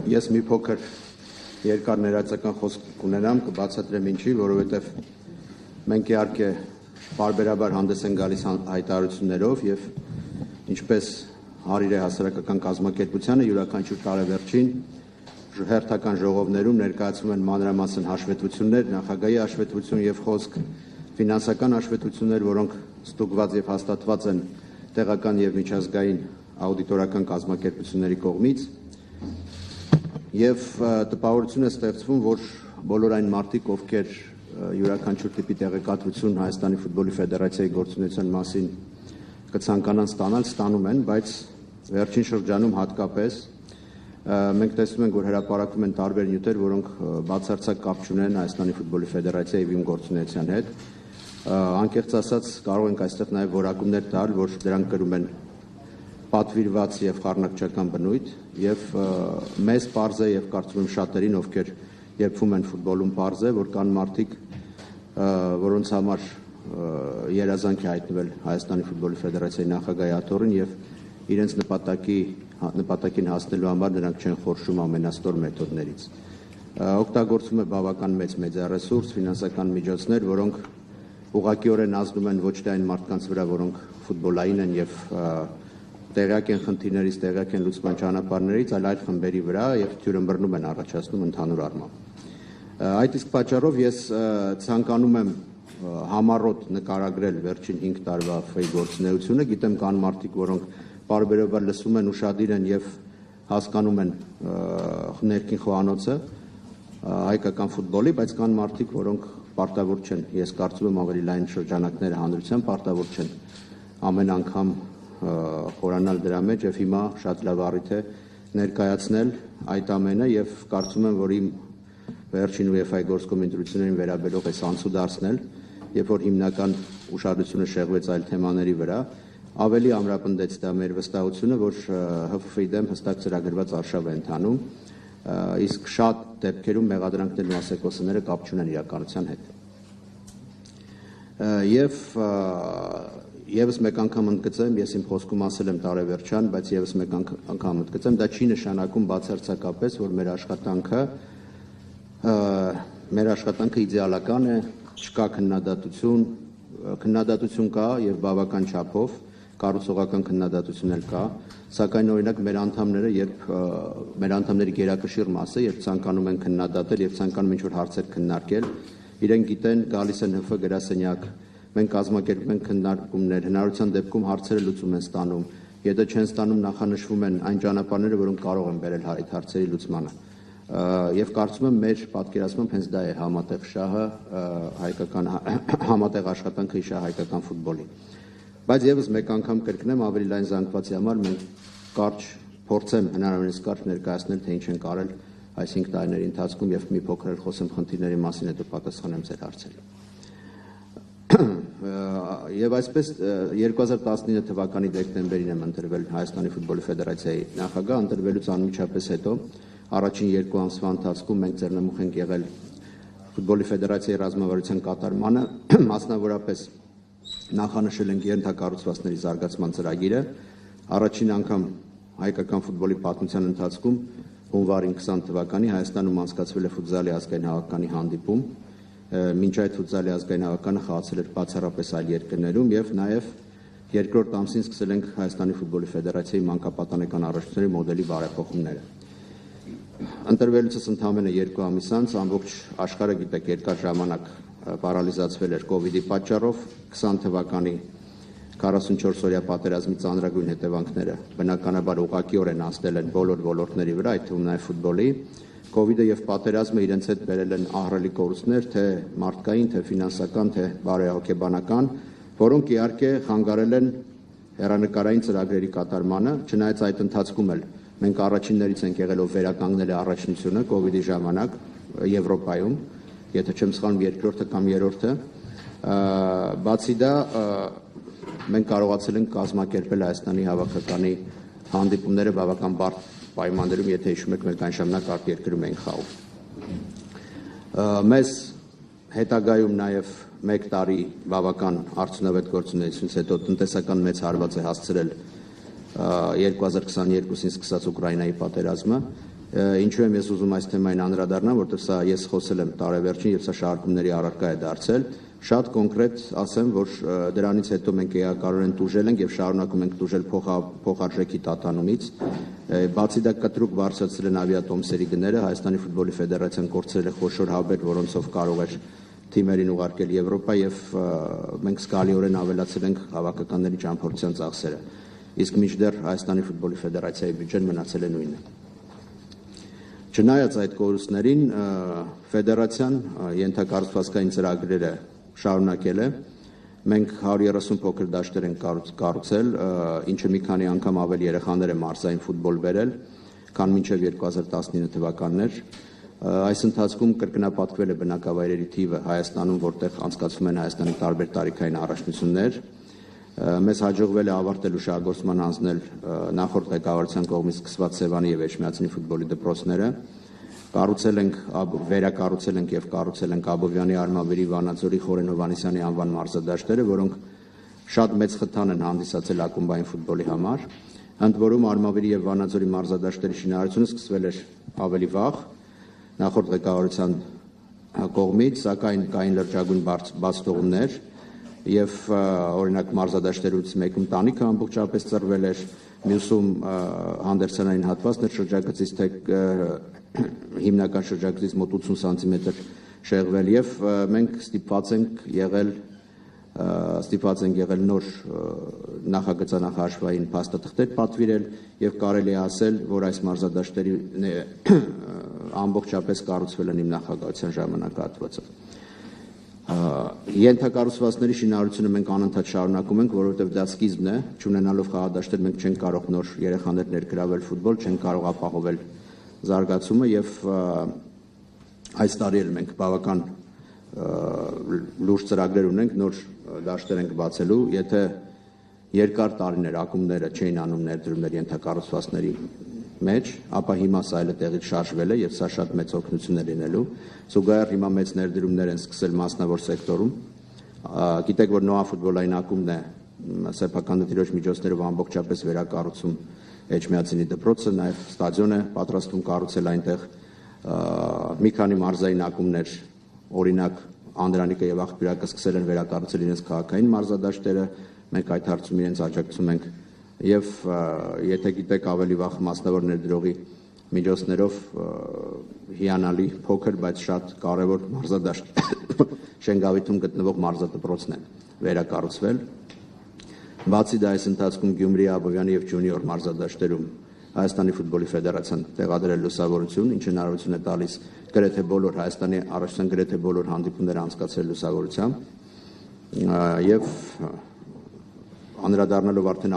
Ես մի փոքր երկար ներածական խոսք կունենամ, կբացատրեմ ինչի, որովհետև մենք իհարկե պարբերաբար հանդես են գալիս հայտարարություններով եւ ինչպես հարիր է հասարակական կազմակերպությանը յուրաքանչյուր տարեվերջին հերթական ժողովներում ներկայացվում են մանրամասն հաշվետվություններ, նախագահի հաշվետվություն եւ խոսք, ֆինանսական հաշվետվություններ, որոնք ստուգված եւ հաստատված են տեղական եւ միջազգային աուդիտորական կազմակերպությունների կողմից եւ տպավորություն է ստեղծվում, որ բոլոր այն մարդիկ, ովքեր յուրաքանչյուր տիպի տեղեկատվություն Հայաստանի ֆուտբոլի ֆեդերացիայի գործունեության մասին կցանկանան ստանալ, ստանում են, բայց վերջին շրջանում հատկապես մենք տեսնում ենք, որ հրապարակվում են տարբեր նյութեր, որոնք բացարձակ կապ չունեն Հայաստանի ֆուտբոլի ֆեդերացիայի իմ գործունեության հետ։ Անկեղծ ասած, կարող ենք այստեղ նաև որակումներ տալ, որ դրանք կրում են պատվիրված եւ խառնակցական բնույթ եւ մեզ պարզ է եւ կարծում եմ շատերին, ովքեր երբվում են ֆուտբոլում, պարզ է, որ կան մարդիկ, որոնց համար երազանք է հայտնվել Հայաստանի ֆուտբոլի ֆեդերացիայի նախագահի աթոռին եւ իրենց նպատակին հասնելու համար նրանք չեն խորշում ամենաստոր մեթոդներից։ Օգտագործվում է բավական մեծ մեդիառեսուրս, ֆինանսական միջոցներ, որոնք ուղղակիորեն ազդում են ոչ թե այն մարդկանց վրա, որոնք ֆուտբոլային են եւ տեղյակ են խնդիրներից, տեղյակ են լուծման ճանապարհներից, այլ այլ խմբերի վրա եւ թյուրըմբռնում են առաջացնում ընդհանուր առմամբ։ Այդ իսկ պատճառով ես ցանկանում եմ համառոտ նկարագրել վերջին 5 տարվա ՖԱ-ի գործունեությունը, գիտեմ կան մարդիկ, որոնք պարբերաբար լսում են, ուշադիր են եւ հասկանում են ներքին խոհանոցը հայկական ֆուտբոլի, բայց կան մարդիկ, որոնք պարտավոր չեն, ես կարծում եմ ավելի լայն շրջանակները հանրության պարտավոր չեն ամեն անգամ խորանալ դրա մեջ եւ հիմա շատ լավ առիթ է ներկայացնել այդ ամենը եւ կարծում եմ, որ իմ վերջին ՈՒԵՖԱ-ի գործկոմ ընտրություններին վերաբերող այս անցու դարձնել, երբ որ հիմնական ուշադրությունը շեղվեց այլ թեմաների վրա, ավելի ամրապնդեց դա մեր վստահությունը, որ ՀՖՖ-ի դեմ հստակ ծրագրված արշավ է ընթանում, իսկ շատ դեպքերում մեղադրանքներն ու ասեկոսները կապ չունեն իրականության հետ։ Եվս մեկ անգամ ընդգծեմ, ես իմ խոսքում ասել եմ տարեվերջան, բայց եւս մեկ անգամ ընդգծեմ, դա չի նշանակում բացարձակապես, որ մեր աշխատանքը իդեալական է, չկա քննադատություն կա եւ բավական չափով, կառուցողական քննադատություն էլ կա, սակայն օրինակ մեր անդամների գերակշիռ մասը, երբ ցանկանում են քննադատել եւ ցանկանում ինչ-որ հարցեր քննարկել, իրենք գիտեն, գալիս են ՀՖ գրասենյակ, մենք կազմակերպում ենք քննարկումներ, հնարավորության դեպքում հարցերը լուծում են ստանում, եթե չեն ստանում, նախանշվում են այն ճանապարհները, որոնք կարող են բերել այդ հարցերի լուծմանը։ Եվ կարծում եմ մեր պատկերացմամբ հենց դա է համատեղ շահը համատեղ աշխատանքը իշահ հայկական ֆուտբոլի։ Բայց եւս մեկ անգամ կրկնեմ ավելի լայն զանգվածի համար մենք կարճ փորձեմ հնարավորինս կարճ ներկայացնել թե ինչ են կարել այս 5 տարիների ընթացքում եւ մի փոքր խոսեմ խնդիրների մասին, հետո պատասխանեմ ձեր հարցերին։ Եվ այսպես 2019 թվականի դեկտեմբերին եմ ընտրվել Հայաստանի ֆուտբոլի ֆեդերացիայի նախագահ, ընտրվելուց անմիջապես հետո առաջին 2 ամսվա ընթացքում մենք ձեռնմուխ ենք եղել ֆուտբոլի ֆեդերացիայի ռազմավարության կատարմանը, մասնավորապես նախանշել ենք ենթակառուցվածքների զարգացման ծրագիրը, առաջին անգամ հայկական ֆուտբոլի պատմության ընթացքում հունվարին 20 թվականի Հայաստանում անցկացվել է ֆուտզալի ազգային հավաքականի հանդիպում, մինչ այդ ֆուտզալի ազգային հավաքականը խաղացել էր բացառապես այլ երկրներում եւ նաեւ երկրորդ ամսին սկսել ենք Հայաստանի ֆուտբոլի ֆեդերացիայի մանկապատանեկան առաջնությունների մոդելի բարեփոխումները։ Ընտրվելուց ընդամենը 2 ամիս անց ամբողջ աշխարհը գիտեք երկար ժամանակ պարալիզացվել էր կոവിഡ്ի պատճառով 20 թվականի 44-օրյա պատերազմի ծանրագույն հետևանքները բնականաբար ուղղակիորեն ազդել են բոլոր ոլորտների վրա, այդ թվում նաև ֆուտբոլի։ Կոവിഡ്ը եւ պատերազմը իրենց հետ բերել են ահռելի կորուստներ, թե մարդկային, թե ֆինանսական, թե բարեհոգեբանական, որոնք իհարկե խանգարել են հեռանկարային ծրագրերի կատարմանը, չնայած այդ ընթացքում էլ մենք առաջիններից ենք եղել, ով վերականգնել է առաջնությունը կոവിഡ്ի ժամանակ Եվրոպայում, եթե չեմ սխալվում, երկրորդը կամ երրորդը։ Բացի դա մենք կարողացել ենք կազմակերպել Հայաստանի հավաքականի հանդիպումները բավական բարդ պայմաններում, եթե հիշում եք, մենք այն ժամանակ արտերկրում էինք խաղում։ Մեզ հետագայում նաև 1 տարի բավական արդյունավետ գործունեությունից հետո տնտեսական մեծ հարված է հասցրել 2022-ին սկսած Ուկրաինայի պատերազմը։ Ինչու եմ ես ուզում այս թեմային անդրադառնալ, որտեղ սա ես խոսել եմ տարեվերջին եւ սա շարքումների առարկա է դարձել։ Շատ կոնկրետ ասեմ, որ դրանից հետո մենք էակարորեն տուժել ենք եւ շարունակում ենք տուժել փոխարժեքի տատանումից։ Բացի դա կտրուկ բարձրացրել են ավիատոմսերի գները, Հայաստանի ֆուտբոլի ֆեդերացիան կորցրել է խոշոր հաբեր, որոնցով կարող էր թիմերին ուղարկել Եվրոպա եւ մենք զգալիորեն ավելացրել ենք հավաքականների ճամփորդության ծախսերը։ Իսկ մինչդեռ Հայաստանի ֆուտբոլի ֆեդերացիայի բյուջեն մնացել է նույնը։ Չնայած այդ կորուստներին, ֆեդերացիան ենթակառուցվածքային ծրագրերը շարունակել է։ Մենք 130 փոքր դաշտեր ենք կառուցել, ինչը մի քանի անգամ ավելի երեխաներ է մարզային ֆուտբոլ բերել, քան մինչև 2019 թվականներ։ Այս ընթացքում կրկնապատկվել է բնակավայրերի թիվը Հայաստանում, որտեղ անցկացվում են Հայաստանի տարբեր տարիքային առաջնություններ։ Մեզ հաջողվել է ավարտել ու շահգործման անցնել նախորդ ղեկավարության կողմից սկսված Սևանի եւ Էջմիածնի ֆուտբոլի դպրոցները։ Վերակառուցել ենք եւ կառուցել ենք Աբովյանի, Արմավիրի, Վանաձորի, Խորեն Հովհաննիսյանի անվան մարզադաշտերը, որոնք շատ մեծ խթան են հանդիսացել ակումբային ֆուտբոլի համար։ Ընդ որում Արմավիրի եւ Վանաձորի մարզադաշտերի շինարարությունը սկսվել էր ավելի վաղ նախորդ ղեկավարության կողմից, սակայն կային լրջագույն բացթողումներ եւ օրինակ մարզադաշտերից մեկում տանիքը ամբողջապես ծռվել էր, մյուսում հանդերձանային հատվածն էր շրջագծից հիմնական շրջագծից մոտ 80 սանտիմետր շեղվել եւ մենք ստիպված ենք եղել նոր նախագծանախաշվային փաստաթղթեր պատվիրել եւ կարելի է ասել, որ այս մարզադաշտերի ամբողջապես կառուցվել են իմ նախագահության ժամանակահատվածով։ Ենթակառուցվածքների շինարարությունը մենք անընդհատ շարունակում ենք, որովհետև դա սկիզբն է, չունենալով խաղադաշտեր մենք չենք կարող նոր երեխաներ ներգրավել ֆուտբոլ, չենք կարող ապահովել զարգացումը եւ այս տարի էլ մենք բավական լուրջ ծրագրեր ունենք, նոր դաշտեր ենք բացելու, եթե երկար տարիներ ակումբները չէին անում ներդրումներ ենթակառուցվածքների մեջ, ապա հիմա սա էլ տեղից շարժվել է եւ սա շատ մեծ օգնություն է լինելու։ Զուգահեռ հիմա մեծ ներդրումներ են սկսել մասնավոր սեկտորում։ Գիտեք, որ Նոա ֆուտբոլային ակումբն է սեփական դրոշ միջոցներով ամբողջապես վերակառուցում Էջմիածնի դպրոցը, նաեւ ստադիոն է պատրաստում կառուցել այնտեղ։ Մի քանի մարզային ակումբներ, օրինակ Անդրանիկը եւ Աղբյուրակը սկսել են վերակառուցել իրենց քաղաքային մարզադաշտերը, մենք այդ հարցում իրենց աջակցում ենք եւ եթե գիտեք ավելի վաղ մասնավոր ներդրողի միջոցներով հիանալի փոքր, բայց շատ կարևոր մարզադաշտ Շենգավիթում գտնվող մարզադպրոցն է վերակառուցվել։ Բացի դա այս ընթացքում Գյումրի, Աբովյանի եւ Ջունիոր մարզադաշտերում Հայաստանի ֆուտբոլի ֆեդերացիան տեղադրել լուսավորություն, ինչը հնարավորություն է տալիս գրեթե բոլոր Հայաստանի առաջնության գրեթե բոլոր հանդիպումները անցկացրել լուսավորությամբ եւ անդրադառնալով արդեն